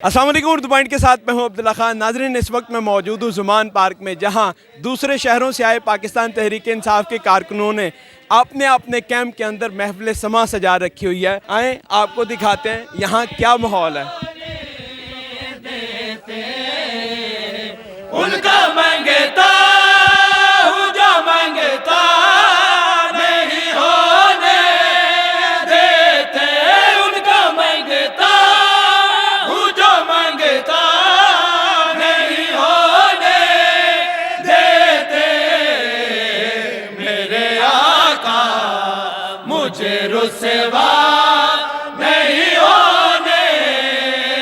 अस्सलाम वालेकुम। उर्दू पॉइंट के साथ मैं हूं अब्दुल्ला खान। नाज़रीन, इस वक्त मैं मौजूद हूं ज़ुमान पार्क में, जहां दूसरे शहरों से आए पाकिस्तान तहरीक इंसाफ के कारकुनों ने अपने अपने कैंप के अंदर महफिल समा सजा रखी हुई है। आए आपको दिखाते हैं यहाँ क्या माहौल है। उनका मंगता हूँ जो मंगता नहीं होने देते, उनका मंगता हूँ जो मंगता नहीं होने देते। मेरे आका मुझे रुसवा नहीं होने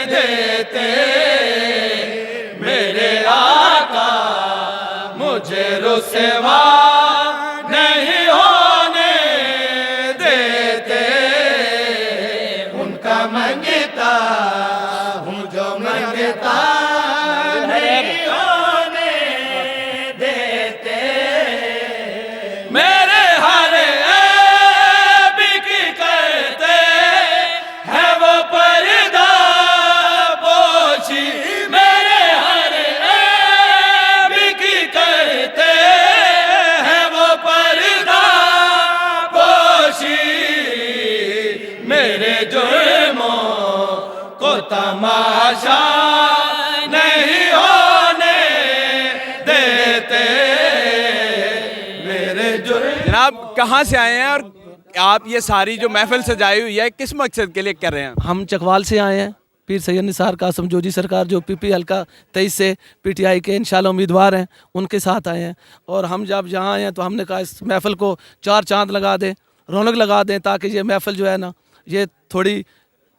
देते, मेरे आका मुझे रुसवा नहीं होने देते। उनका मंगता हूँ जो मंगता नहीं होने देते। मेरे हर ऐब की करते हैं वो पर्दा पोशी, मेरे हर ऐब की करते हैं वो पर्दा पोशी। मेरे जुर्मों को तमाशा नहीं होने देते, मेरे जुर्म। जनाब, कहाँ से आए हैं और आप ये सारी जो महफिल सजाई हुई है किस मकसद के लिए कर रहे हैं? हम चकवाल से आए हैं। पीर सैयद निसार कासम जोजी सरकार जो पीपी हल्का 23 से पीटीआई के इंशाल्लाह उम्मीदवार हैं, उनके साथ आए हैं। और हम जब यहाँ आए हैं तो हमने कहा इस महफिल को चार चांद लगा दें, रौनक लगा दें, ताकि ये महफिल जो है ना ये थोड़ी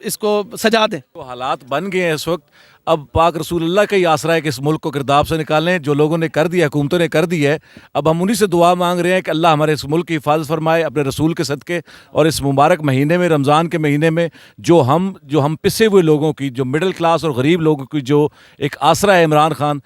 इसको सजा दें। तो हालात बन गए हैं इस वक्त। अब पाक रसूलुल्लाह का ही आसरा है कि इस मुल्क को गिरदाब से निकालें। जो लोगों ने कर दिया, हुकूमतों ने कर दी है, अब हम उन्हीं से दुआ मांग रहे हैं कि अल्लाह हमारे इस मुल्क की हिफाजत फरमाए अपने रसूल के सदक़े। और इस मुबारक महीने में, रमज़ान के महीने में, जो हम पिसे हुए लोगों की, जो मिडिल क्लास और गरीब लोगों की जो एक आसरा है इमरान खान,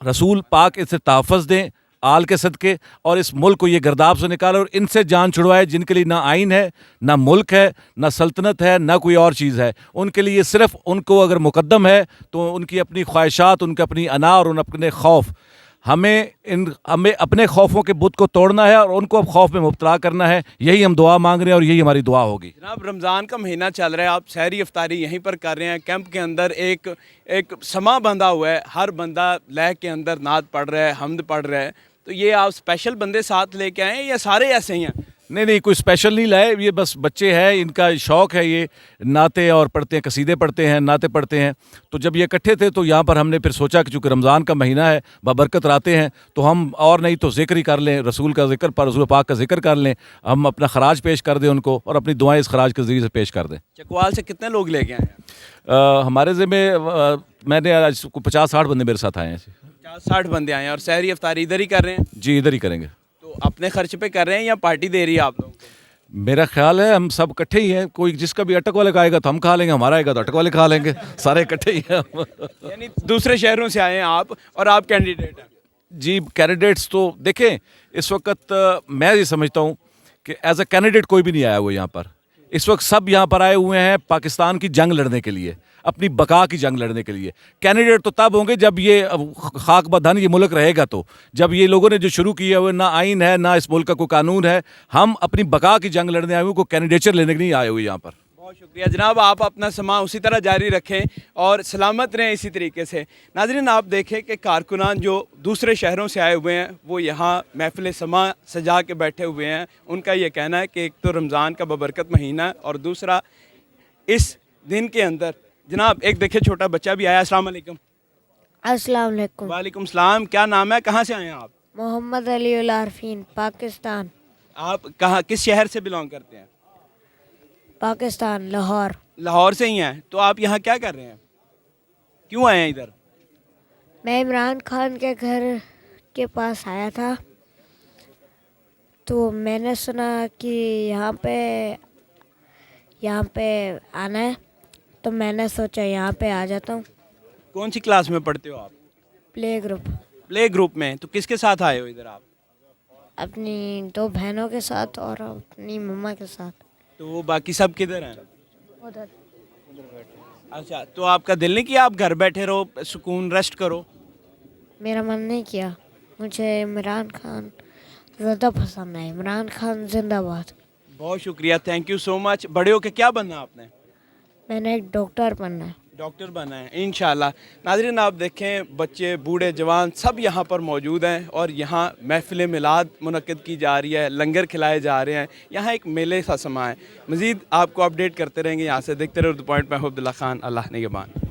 रसूल पाक इससे तहफ़्फ़ुज़ दें आल के सदक़े, और इस मुल्क को ये गिरदाब से निकाले और इनसे जान छुड़वाए जिनके लिए ना आइन है, ना मुल्क है, ना सल्तनत है, ना कोई और चीज़ है। उनके लिए सिर्फ़ उनको अगर मुकद्दम है तो उनकी अपनी ख्वाहिशात, उनके अपनी अना और उन अपने खौफ। हमें अपने खौफों के बुत को तोड़ना है और उनको अब खौफ में मुब्तला करना है। यही हम दुआ मांग रहे हैं और यही हमारी दुआ होगी। जनाब, रमज़ान का महीना चल रहा है, आप सहरी इफ्तारी यहीं पर कर रहे हैं। कैंप के अंदर एक समा बंधा हुआ है, हर बंदा लह के अंदर नात पढ़ रहा है, हम्द पढ़ रहा है। तो ये आप स्पेशल बंदे साथ लेके आए हैं या सारे ऐसे ही हैं? नहीं, कोई स्पेशल नहीं लाए, ये बस बच्चे हैं, इनका शौक़ है, ये नाते और पढ़ते हैं, कसीदे पढ़ते हैं, नाते पढ़ते हैं। तो जब ये इकट्ठे थे तो यहाँ पर हमने फिर सोचा कि चूँकि रमज़ान का महीना है, बाबरकत रातें हैं, तो हम और नहीं तो ज़िक्र ही कर लें, रसूल का ज़िक्र, पर रसूल पाक का ज़िक्र कर लें, हम अपना खराज पेश कर दें उनको और अपनी दुआएँ इस खराज के ज़रिए से पेश कर दें। चकवाल से कितने लोग लेके आए हैं? हमारे ज़िम्मे मैंने आज 50-60 बंदे मेरे साथ आए हैं। 50-60 बंदे आए हैं और सहरी इफ्तारी इधर ही कर रहे हैं? जी, इधर ही करेंगे। तो अपने खर्च पे कर रहे हैं या पार्टी दे रही है आप लोगों को? मेरा ख्याल है हम सब इकट्ठे ही हैं। कोई जिसका भी अटक वाले का आएगा तो हम खा लेंगे, हमारा आएगा तो अटक वाले खा लेंगे, सारे इकट्ठे ही हैं। यानी दूसरे शहरों से आए हैं आप और आप कैंडिडेट हैं? जी, कैंडिडेट्स तो देखें, इस वक्त मैं ये समझता हूँ कि एज अ कैंडिडेट कोई भी नहीं आया हुआ यहाँ पर। इस वक्त सब यहाँ पर आए हुए हैं पाकिस्तान की जंग लड़ने के लिए, अपनी बका की जंग लड़ने के लिए। कैंडिडेट तो तब होंगे जब ये खाक बदन ये मुल्क रहेगा, तो जब ये लोगों ने जो शुरू किया हुआ ना आइन है, ना इस मुल्क का कोई कानून है, हम अपनी बका की जंग लड़ने आए हुए, कोई कैंडिडेचर लेने के नहीं आए हुए यहाँ पर। बहुत शुक्रिया जनाब, आप अपना समा उसी तरह जारी रखें और सलामत रहें इसी तरीके से। नाज़रीन, आप देखें कि कारकुनान जो दूसरे शहरों से आए हुए हैं वो यहाँ महफिल समा सजा के बैठे हुए हैं। उनका ये कहना है कि एक तो रमज़ान का बबरकत महीना है और दूसरा इस दिन के अंदर। जनाब, एक देखिए छोटा बच्चा भी आया। अस्सलाम वालेकुम। अस्सलाम वालेकुम। वालेकुम सलाम। क्या नाम है, कहाँ से आए हैं आप? मोहम्मद अली उल आरफीन, पाकिस्तान। आप कहाँ, किस शहर से बिलोंग करते हैं? पाकिस्तान, लाहौर। लाहौर से ही हैं। तो आप यहाँ क्या कर रहे हैं, क्यों आए हैं इधर? मैं इमरान खान के घर के पास आया था, तो मैंने सुना कि यहाँ पे आना है, तो मैंने सोचा यहाँ पे आ जाता हूँ। कौन सी क्लास में पढ़ते हो आप? Play group. प्ले ग्रुप में। तो किसके साथ आए हो इधर आप? अपनी 2 बहनों के साथ और अपनी मम्मा के साथ। तो वो बाकी सब किधर हैं? उधर। अच्छा, तो आपका दिल नहीं किया आप घर बैठे रहो, सुकून रेस्ट करो? मेरा मन नहीं किया, मुझे इमरान खान ज़्यादा पसंद है। इमरान खान जिंदाबाद। बहुत शुक्रिया, थैंक यू सो मच। बड़े होके क्या बनना आपने? मैंने एक डॉक्टर बनना है। डॉक्टर बना है इंशाल्लाह। नाज़रीन आप देखें, बच्चे बूढ़े जवान सब यहाँ पर मौजूद हैं और यहाँ महफ़िल मिलाद मुनक्किद की जा रही है, लंगर खिलाए जा रहे हैं, यहाँ एक मेले सा समा है। मज़ीद आपको अपडेट करते रहेंगे यहाँ से। देखते रहो द पॉइंट। मैं हूं अब्दुल्ला खान, अल्लाह निगहबान।